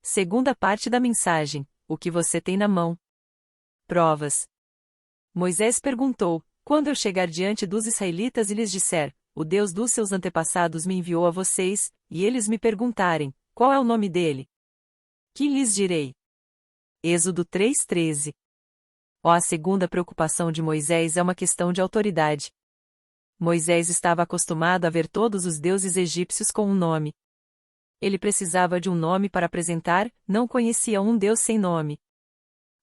Segunda parte da mensagem: o que você tem na mão? Provas. Moisés perguntou: quando eu chegar diante dos israelitas e lhes disser, o Deus dos seus antepassados me enviou a vocês, e eles me perguntarem, qual é o nome dele? Que lhes direi? Êxodo 3:13. A segunda preocupação de Moisés é uma questão de autoridade. Moisés estava acostumado a ver todos os deuses egípcios com um nome. Ele precisava de um nome para apresentar, não conhecia um Deus sem nome.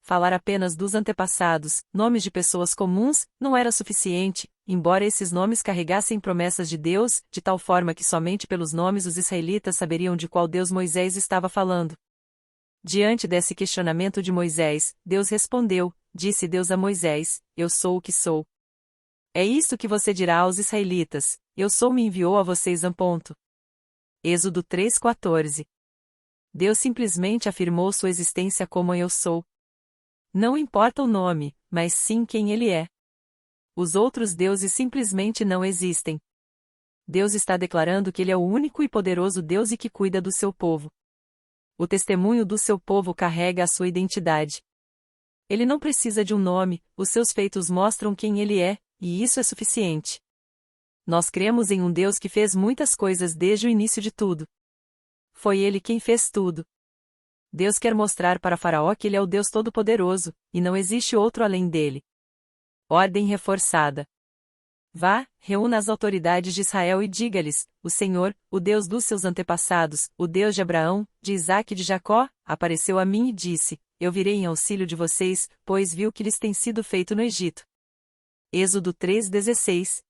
Falar apenas dos antepassados, nomes de pessoas comuns, não era suficiente, embora esses nomes carregassem promessas de Deus, de tal forma que somente pelos nomes os israelitas saberiam de qual Deus Moisés estava falando. Diante desse questionamento de Moisés, Deus respondeu, disse Deus a Moisés, eu sou o que sou. É isto que você dirá aos israelitas, eu sou me enviou a vocês. Êxodo 3:14. Deus simplesmente afirmou sua existência como eu sou. Não importa o nome, mas sim quem ele é. Os outros deuses simplesmente não existem. Deus está declarando que ele é o único e poderoso Deus e que cuida do seu povo. O testemunho do seu povo carrega a sua identidade. Ele não precisa de um nome, os seus feitos mostram quem ele é, e isso é suficiente. Nós cremos em um Deus que fez muitas coisas desde o início de tudo. Foi ele quem fez tudo. Deus quer mostrar para Faraó que ele é o Deus Todo-Poderoso, e não existe outro além dele. Ordem reforçada. Vá, reúna as autoridades de Israel e diga-lhes, o Senhor, o Deus dos seus antepassados, o Deus de Abraão, de Isaque e de Jacó, apareceu a mim e disse, eu virei em auxílio de vocês, pois vi o que lhes tem sido feito no Egito. Êxodo 3:16.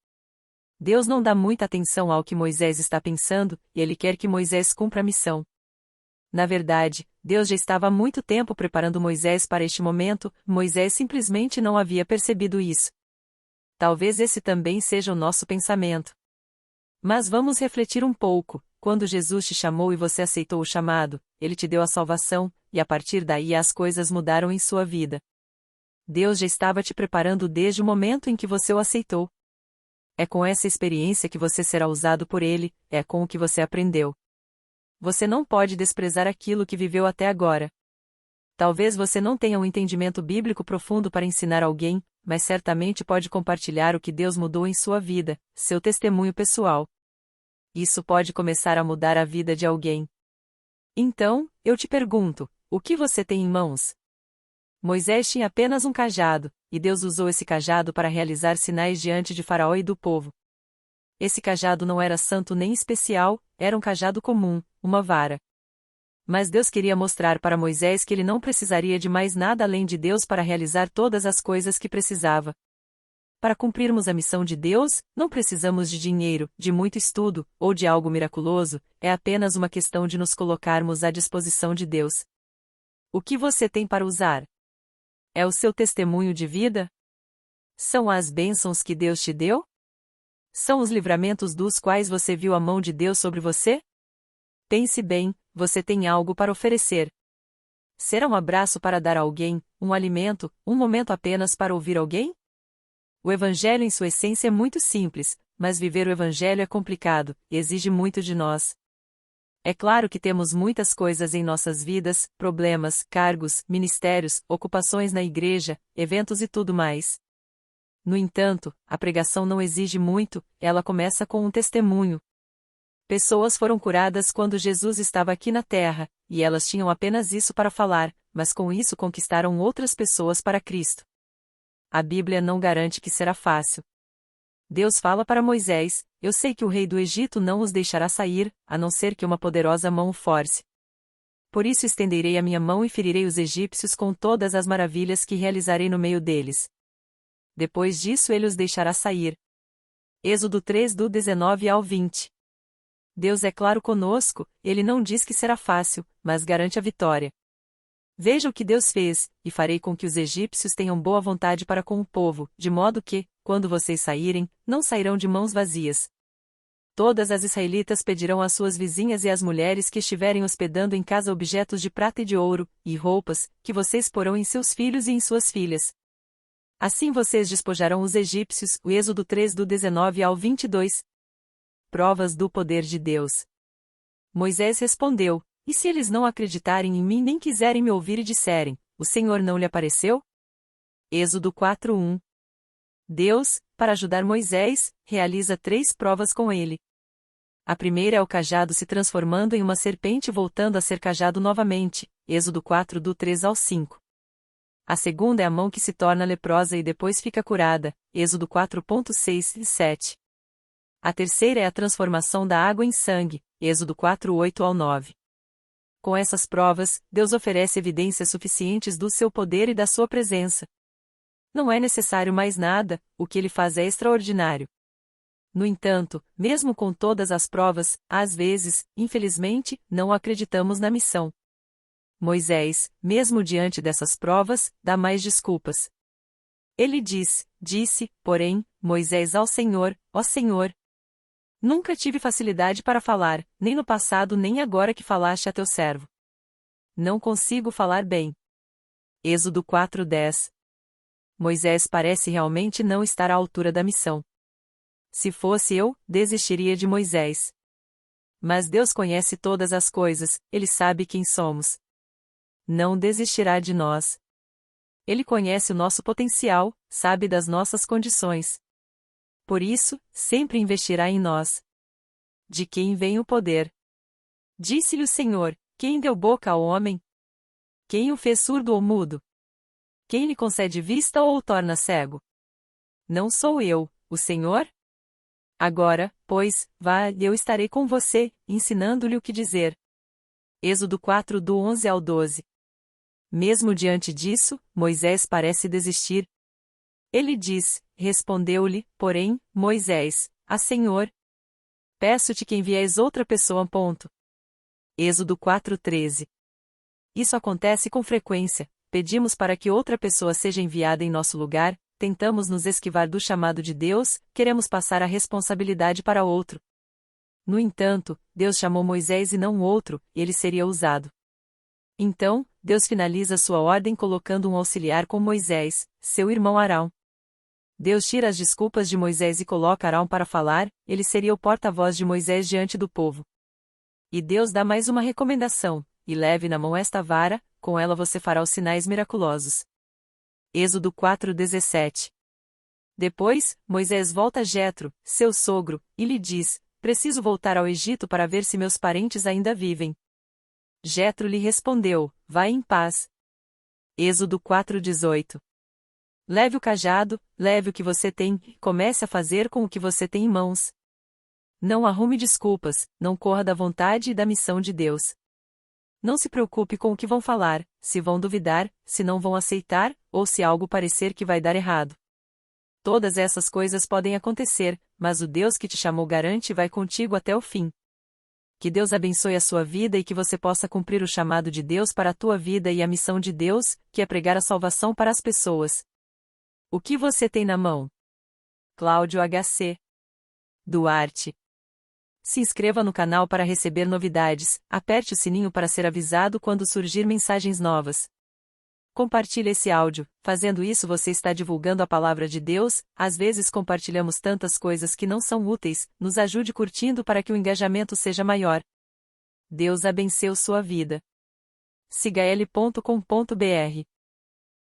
Deus não dá muita atenção ao que Moisés está pensando, e ele quer que Moisés cumpra a missão. Na verdade, Deus já estava há muito tempo preparando Moisés para este momento, Moisés simplesmente não havia percebido isso. Talvez esse também seja o nosso pensamento. Mas vamos refletir um pouco, quando Jesus te chamou e você aceitou o chamado, ele te deu a salvação, e a partir daí as coisas mudaram em sua vida. Deus já estava te preparando desde o momento em que você o aceitou. É com essa experiência que você será usado por ele, é com o que você aprendeu. Você não pode desprezar aquilo que viveu até agora. Talvez você não tenha um entendimento bíblico profundo para ensinar alguém, mas certamente pode compartilhar o que Deus mudou em sua vida, seu testemunho pessoal. Isso pode começar a mudar a vida de alguém. Então, eu te pergunto, o que você tem em mãos? Moisés tinha apenas um cajado, e Deus usou esse cajado para realizar sinais diante de Faraó e do povo. Esse cajado não era santo nem especial, era um cajado comum, uma vara. Mas Deus queria mostrar para Moisés que ele não precisaria de mais nada além de Deus para realizar todas as coisas que precisava. Para cumprirmos a missão de Deus, não precisamos de dinheiro, de muito estudo, ou de algo miraculoso, é apenas uma questão de nos colocarmos à disposição de Deus. O que você tem para usar? É o seu testemunho de vida? São as bênçãos que Deus te deu? São os livramentos dos quais você viu a mão de Deus sobre você? Pense bem, você tem algo para oferecer. Será um abraço para dar a alguém, um alimento, um momento apenas para ouvir alguém? O Evangelho em sua essência é muito simples, mas viver o Evangelho é complicado, e exige muito de nós. É claro que temos muitas coisas em nossas vidas, problemas, cargos, ministérios, ocupações na igreja, eventos e tudo mais. No entanto, a pregação não exige muito, ela começa com um testemunho. Pessoas foram curadas quando Jesus estava aqui na terra, e elas tinham apenas isso para falar, mas com isso conquistaram outras pessoas para Cristo. A Bíblia não garante que será fácil. Deus fala para Moisés, eu sei que o rei do Egito não os deixará sair, a não ser que uma poderosa mão o force. Por isso estenderei a minha mão e ferirei os egípcios com todas as maravilhas que realizarei no meio deles. Depois disso ele os deixará sair. Êxodo 3:19-20. Deus é claro conosco, ele não diz que será fácil, mas garante a vitória. Veja o que Deus fez, e farei com que os egípcios tenham boa vontade para com o povo, de modo que, quando vocês saírem, não sairão de mãos vazias. Todas as israelitas pedirão às suas vizinhas e às mulheres que estiverem hospedando em casa objetos de prata e de ouro, e roupas, que vocês porão em seus filhos e em suas filhas. Assim vocês despojarão os egípcios. O Êxodo 3:19-22. Provas do poder de Deus. Moisés respondeu, E se eles não acreditarem em mim nem quiserem me ouvir e disserem, o Senhor não lhe apareceu? Êxodo 4:1. Deus, para ajudar Moisés, realiza 3 provas com ele. A primeira é o cajado se transformando em uma serpente voltando a ser cajado novamente, Êxodo 4 do 3 ao 5. A segunda é a mão que se torna leprosa e depois fica curada, Êxodo 4.6 e 7. A terceira é a transformação da água em sangue, Êxodo 4:8 ao 9. Com essas provas, Deus oferece evidências suficientes do seu poder e da sua presença. Não é necessário mais nada, o que ele faz é extraordinário. No entanto, mesmo com todas as provas, às vezes, infelizmente, não acreditamos na missão. Moisés, mesmo diante dessas provas, dá mais desculpas. Ele disse, porém, Moisés ao Senhor, ó Senhor, nunca tive facilidade para falar, nem no passado nem agora que falaste a teu servo. Não consigo falar bem. Êxodo 4:10. Moisés parece realmente não estar à altura da missão. Se fosse eu, desistiria de Moisés. Mas Deus conhece todas as coisas, Ele sabe quem somos. Não desistirá de nós. Ele conhece o nosso potencial, sabe das nossas condições. Por isso, sempre investirá em nós. De quem vem o poder? Disse-lhe o Senhor: quem deu boca ao homem? Quem o fez surdo ou mudo? Quem lhe concede vista ou o torna cego? Não sou eu, o Senhor? Agora, pois, vá, eu estarei com você, ensinando-lhe o que dizer. Êxodo 4 do 11 ao 12. Mesmo diante disso, Moisés parece desistir. Ele respondeu-lhe, porém, Moisés, a Senhor. Peço-te que envies outra pessoa. Êxodo 4:13. Isso acontece com frequência, pedimos para que outra pessoa seja enviada em nosso lugar, tentamos nos esquivar do chamado de Deus, queremos passar a responsabilidade para outro. No entanto, Deus chamou Moisés e não outro, e ele seria usado. Então, Deus finaliza sua ordem colocando um auxiliar com Moisés, seu irmão Arão. Deus tira as desculpas de Moisés e coloca Arão para falar, ele seria o porta-voz de Moisés diante do povo. E Deus dá mais uma recomendação: e leve na mão esta vara, com ela você fará os sinais miraculosos. Êxodo 4:17. Depois, Moisés volta a Jetro, seu sogro, e lhe diz: preciso voltar ao Egito para ver se meus parentes ainda vivem. Jetro lhe respondeu: vai em paz. Êxodo 4:18. Leve o cajado, leve o que você tem, comece a fazer com o que você tem em mãos. Não arrume desculpas, não corra da vontade e da missão de Deus. Não se preocupe com o que vão falar, se vão duvidar, se não vão aceitar, ou se algo parecer que vai dar errado. Todas essas coisas podem acontecer, mas o Deus que te chamou garante e vai contigo até o fim. Que Deus abençoe a sua vida e que você possa cumprir o chamado de Deus para a tua vida e a missão de Deus, que é pregar a salvação para as pessoas. O que você tem na mão? Cláudio H.C. Duarte. Se inscreva no canal para receber novidades, aperte o sininho para ser avisado quando surgir mensagens novas. Compartilhe esse áudio, fazendo isso você está divulgando a palavra de Deus, às vezes compartilhamos tantas coisas que não são úteis, nos ajude curtindo para que o engajamento seja maior. Deus abençoe sua vida. Siga l.com.br